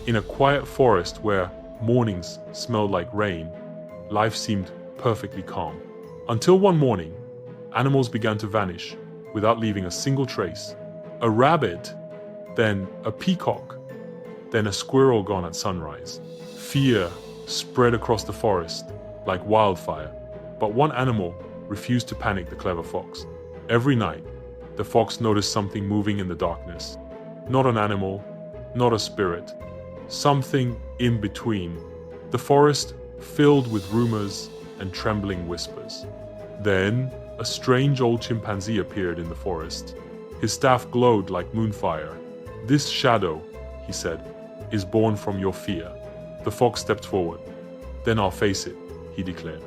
In a quiet forest where mornings smelled like rain, life seemed perfectly calm. Until one morning, animals began to vanish without leaving a single trace. A rabbit, then a peacock, then a squirrel gone at sunrise. Fear spread across the forest like wildfire, but one animal refused to panic: the clever fox. Every night, the fox noticed something moving in the darkness. Not an animal, not a spirit, something in between. The forest filled with rumors and trembling whispers. Then, a strange old chimpanzee appeared in the forest. His staff glowed like moonfire. "This shadow," he said, "is born from your fear." The fox stepped forward. "Then I'll face it," he declared.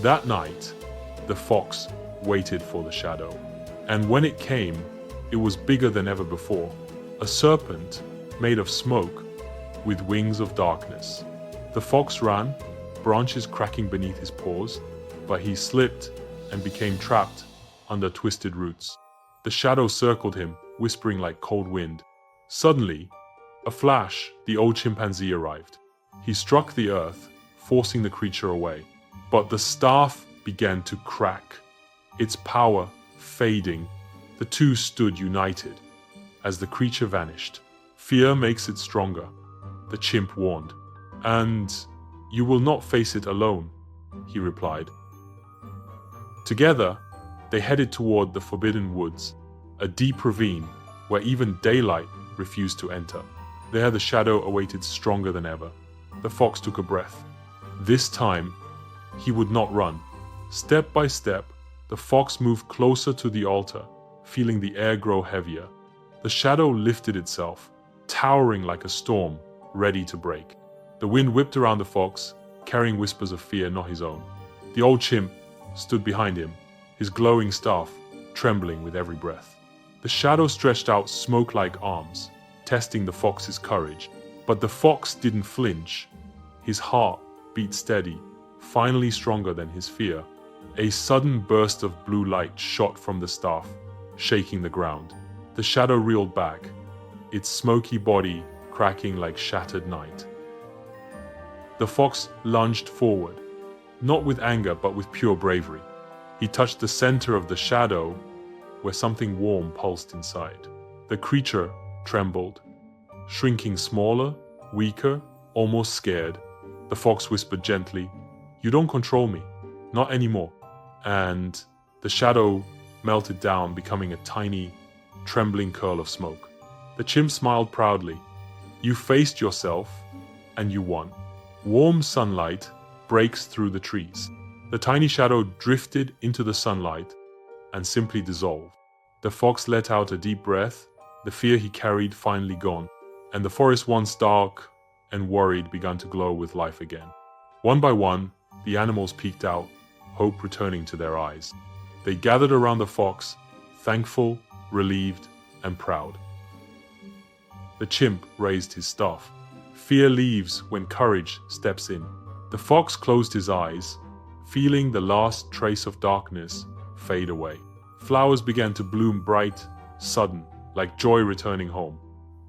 That night, the fox waited for the shadow. And when it came, it was bigger than ever before. A serpent made of smoke with wings of darkness. The fox ran, branches cracking beneath his paws, but he slipped and became trapped under twisted roots. The shadow circled him, whispering like cold wind. Suddenly, a flash, the old chimpanzee arrived. He struck the earth, forcing the creature away. But the staff began to crack, its power fading. The two stood united as the creature vanished. "Fear makes it stronger," the chimp warned. "And you will not face it alone," he replied. Together, they headed toward the forbidden woods, a deep ravine where even daylight refused to enter. There the shadow awaited, stronger than ever. The fox took a breath. This time, he would not run. Step by step, the fox moved closer to the altar, feeling the air grow heavier. The shadow lifted itself, towering like a storm, ready to break. The wind whipped around the fox, carrying whispers of fear, not his own. The old chimp stood behind him, his glowing staff trembling with every breath. The shadow stretched out smoke-like arms, testing the fox's courage. But the fox didn't flinch. His heart beat steady, finally stronger than his fear. A sudden burst of blue light shot from the staff, shaking the ground. The shadow reeled back, its smoky body cracking like shattered night. The fox lunged forward, not with anger but with pure bravery. He touched the center of the shadow, where something warm pulsed inside. The creature trembled, shrinking smaller, weaker, almost scared. The fox whispered gently, "You don't control me, not anymore." And the shadow melted down, becoming a tiny, trembling curl of smoke. The chimp smiled proudly. "You faced yourself, and you won." Warm sunlight breaks through the trees. The tiny shadow drifted into the sunlight and simply dissolved. The fox let out a deep breath, the fear he carried finally gone, and the forest once dark and worried began to glow with life again. One by one, the animals peeked out, hope returning to their eyes. They gathered around the fox, thankful, relieved, and proud. The chimp raised his staff. Fear leaves when courage steps in. The fox closed his eyes, feeling the last trace of darkness fade away. Flowers began to bloom bright, sudden, like joy returning home.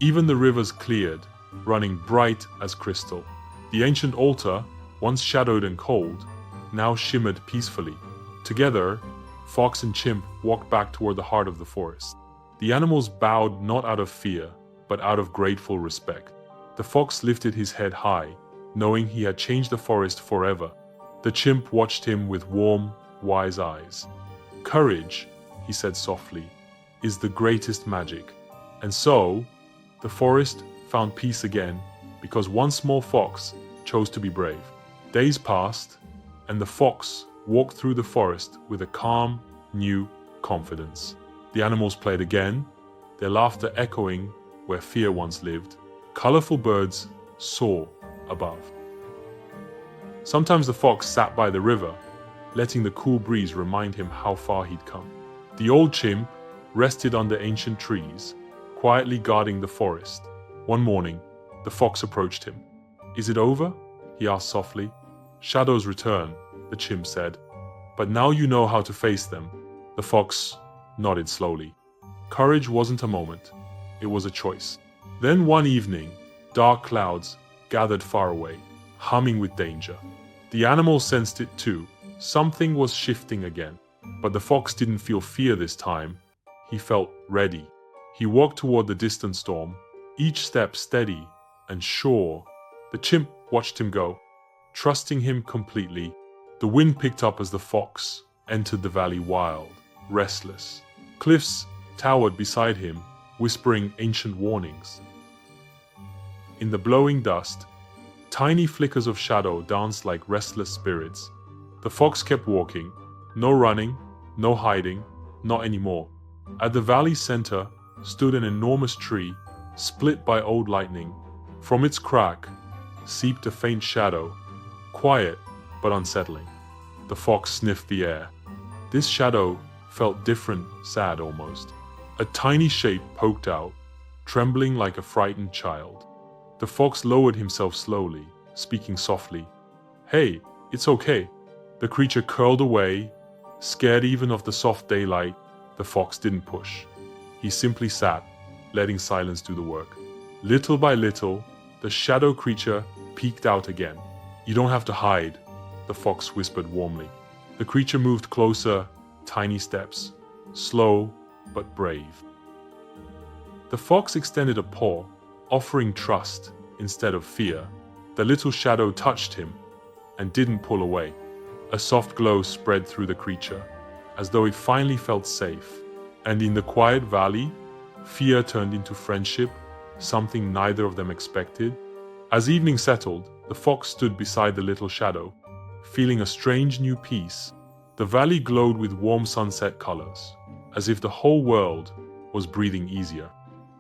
Even the rivers cleared, running bright as crystal. The ancient altar, once shadowed and cold, now shimmered peacefully. Together, fox and chimp walked back toward the heart of the forest. The animals bowed not out of fear, but out of grateful respect. The fox lifted his head high, knowing he had changed the forest forever. The chimp watched him with warm, wise eyes. "Courage," he said softly, "is the greatest magic." And so, the forest found peace again, because one small fox chose to be brave. Days passed, and the fox walked through the forest with a calm, new confidence. The animals played again, their laughter echoing where fear once lived. Colorful birds soar above. Sometimes the fox sat by the river, letting the cool breeze remind him how far he'd come. The old chimp rested under ancient trees, quietly guarding the forest. One morning, the fox approached him. "Is it over?" he asked softly. "Shadows return," the chimp said. "But now you know how to face them." The fox nodded slowly. Courage wasn't a moment, it was a choice. Then one evening, Dark clouds gathered far away, humming with danger. The animal sensed it too. Something was shifting again. But the fox didn't feel fear this time. He felt ready. He walked toward the distant storm, each step steady and sure. The chimp watched him go, trusting him completely. The wind picked up as the fox entered the valley, wild, restless. Cliffs towered beside him, whispering ancient warnings. In the blowing dust, tiny flickers of shadow danced like restless spirits. The fox kept walking. No running, no hiding, not anymore. At the valley's center stood an enormous tree, split by old lightning. From its crack seeped a faint shadow, quiet but unsettling. The fox sniffed the air. This shadow felt different, sad almost. A tiny shape poked out, trembling like a frightened child. The fox lowered himself slowly, speaking softly. "Hey, it's okay." The creature curled away, scared even of the soft daylight. The fox didn't push. He simply sat, letting silence do the work. Little by little, the shadow creature peeked out again. "You don't have to hide," the fox whispered warmly. The creature moved closer, tiny steps, slow but brave. The fox extended a paw, offering trust instead of fear. The little shadow touched him and didn't pull away. A soft glow spread through the creature, as though it finally felt safe. And in the quiet valley, fear turned into friendship, something neither of them expected. As evening settled, the fox stood beside the little shadow, feeling a strange new peace. The valley glowed with warm sunset colors, as if the whole world was breathing easier.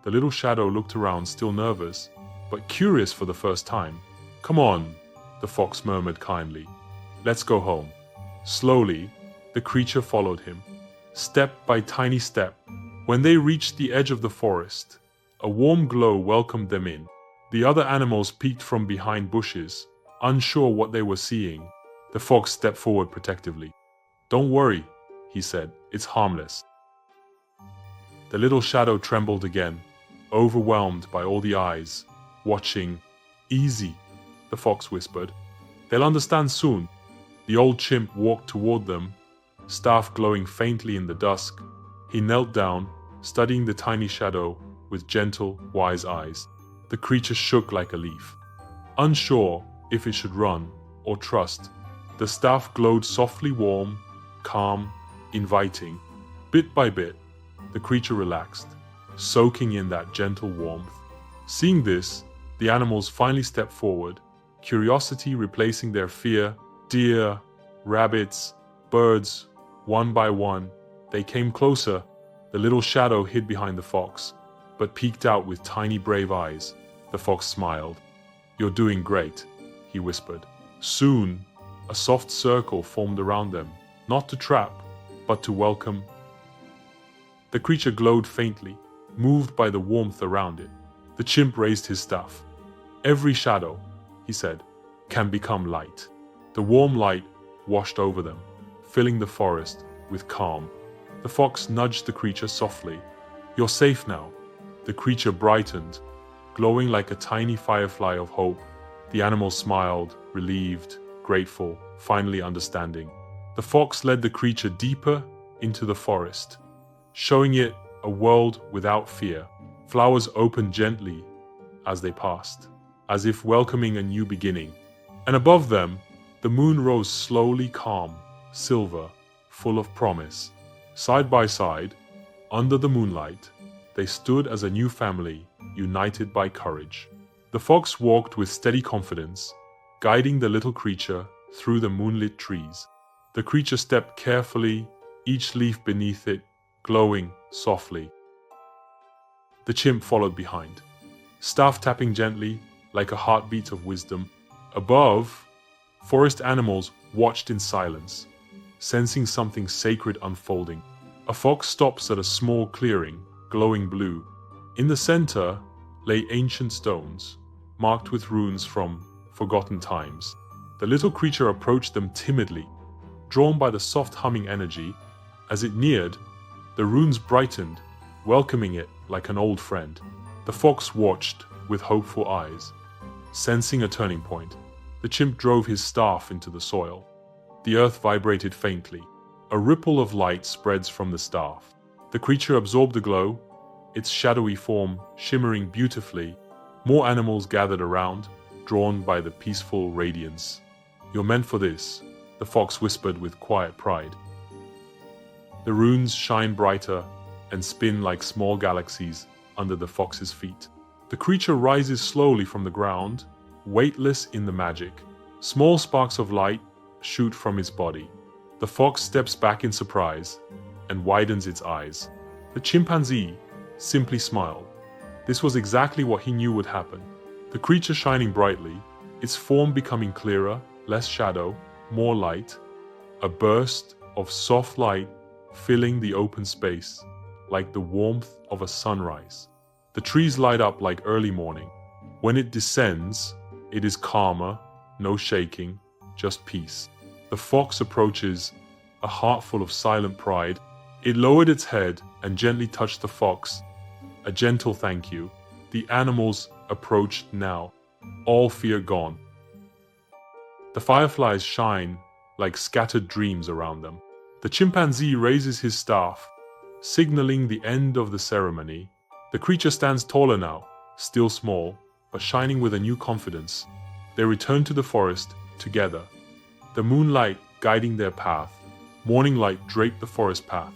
The little shadow looked around, still nervous, but curious for the first time. "Come on," the fox murmured kindly. "Let's go home." Slowly, the creature followed him, step by tiny step. When they reached the edge of the forest, a warm glow welcomed them in. The other animals peeked from behind bushes, unsure what they were seeing. The fox stepped forward protectively. "Don't worry," he said, "it's harmless." The little shadow trembled again, overwhelmed by all the eyes, watching. "Easy," the fox whispered. "They'll understand soon." The old chimp walked toward them, staff glowing faintly in the dusk. He knelt down, studying the tiny shadow with gentle, wise eyes. The creature shook like a leaf, unsure if it should run or trust. The staff glowed softly warm, calm, inviting. Bit by bit, the creature relaxed, soaking in that gentle warmth. Seeing this, the animals finally stepped forward, curiosity replacing their fear. Deer, rabbits, birds, one by one, they came closer. The little shadow hid behind the fox, but peeked out with tiny brave eyes. The fox smiled. "You're doing great," he whispered. Soon, a soft circle formed around them, not to trap, but to welcome. The creature glowed faintly, moved by the warmth around it. The chimp raised his staff. "Every shadow," he said, "can become light." The warm light washed over them, filling the forest with calm. The fox nudged the creature softly. "You're safe now." The creature brightened, glowing like a tiny firefly of hope. The animal smiled, relieved, grateful, finally understanding. The fox led the creature deeper into the forest, showing it a world without fear. Flowers opened gently as they passed, as if welcoming a new beginning. And above them, the moon rose slowly, calm, silver, full of promise. Side by side, under the moonlight, they stood as a new family, united by courage. The fox walked with steady confidence, guiding the little creature through the moonlit trees. The creature stepped carefully, each leaf beneath it glowing softly. The chimp followed behind, staff tapping gently like a heartbeat of wisdom. Above, forest animals watched in silence, sensing something sacred unfolding. A fox stops at a small clearing, glowing blue. In the center lay ancient stones, marked with runes from forgotten times. The little creature approached them timidly, drawn by the soft humming energy. As it neared, the runes brightened, welcoming it like an old friend. The fox watched with hopeful eyes. Sensing a turning point, the chimp drove his staff into the soil. The earth vibrated faintly. A ripple of light spreads from the staff. The creature absorbed the glow, its shadowy form shimmering beautifully. More animals gathered around, drawn by the peaceful radiance. "You're meant for this," the fox whispered with quiet pride. The runes shine brighter and spin like small galaxies under the fox's feet. The creature rises slowly from the ground, weightless in the magic. Small sparks of light shoot from its body. The fox steps back in surprise and widens its eyes. The chimpanzee simply smiled. This was exactly what he knew would happen. The creature shining brightly, its form becoming clearer, less shadow, more light. A burst of soft light filling the open space, like the warmth of a sunrise. The trees light up like early morning. When it descends, it is calmer, no shaking, just peace. The fox approaches, a heart full of silent pride. It lowered its head and gently touched the fox. A gentle thank you. The animals approached now, all fear gone. The fireflies shine like scattered dreams around them. The chimpanzee raises his staff, signaling the end of the ceremony. The creature stands taller now, still small, but shining with a new confidence. They return to the forest together, the moonlight guiding their path. Morning light draped the forest path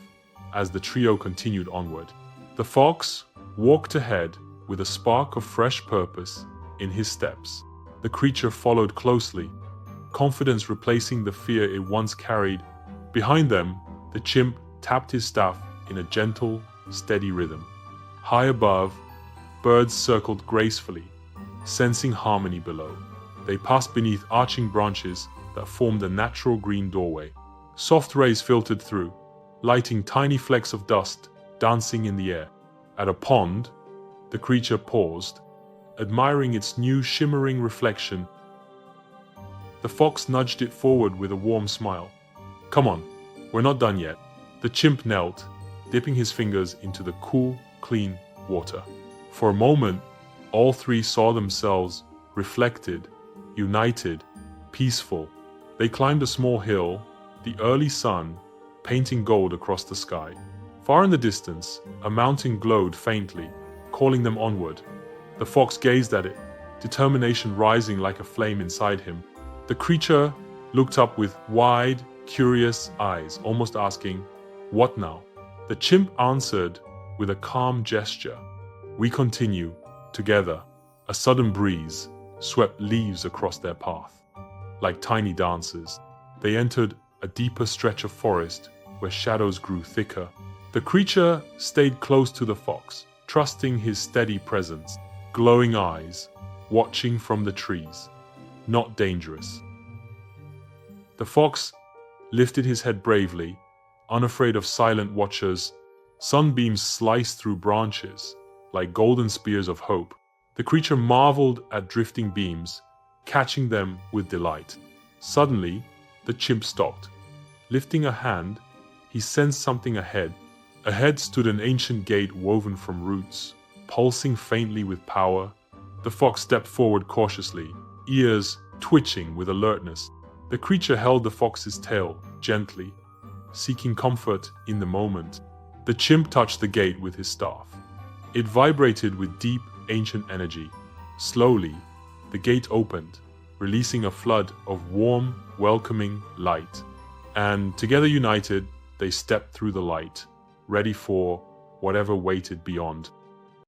as the trio continued onward. The fox walked ahead with a spark of fresh purpose in his steps. The creature followed closely, confidence replacing the fear it once carried. Behind them, the chimp tapped his staff in a gentle, steady rhythm. High above, birds circled gracefully, sensing harmony below. They passed beneath arching branches that formed a natural green doorway. Soft rays filtered through, lighting tiny flecks of dust dancing in the air. At a pond, the creature paused, admiring its new shimmering reflection. The fox nudged it forward with a warm smile. "Come on, we're not done yet." The chimp knelt, dipping his fingers into the cool, clean water. For a moment, all three saw themselves reflected, united, peaceful. They climbed a small hill, the early sun painting gold across the sky. Far in the distance, a mountain glowed faintly, calling them onward. The fox gazed at it, determination rising like a flame inside him. The creature looked up with wide, curious eyes, almost asking, "What now?" The chimp answered with a calm gesture, "We continue, together." A sudden breeze swept leaves across their path. Like tiny dancers, they entered a deeper stretch of forest where shadows grew thicker. The creature stayed close to the fox, trusting his steady presence, glowing eyes, watching from the trees. Not dangerous. The fox lifted his head bravely, unafraid of silent watchers. Sunbeams sliced through branches like golden spears of hope. The creature marveled at drifting beams, catching them with delight. Suddenly, the chimp stopped. Lifting a hand, he sensed something ahead. Ahead stood an ancient gate woven from roots, pulsing faintly with power. The fox stepped forward cautiously, ears twitching with alertness. The creature held the fox's tail gently, seeking comfort in the moment. The chimp touched the gate with his staff. It vibrated with deep, ancient energy. Slowly, the gate opened, releasing a flood of warm, welcoming light. And together united, they stepped through the light, ready for whatever waited beyond.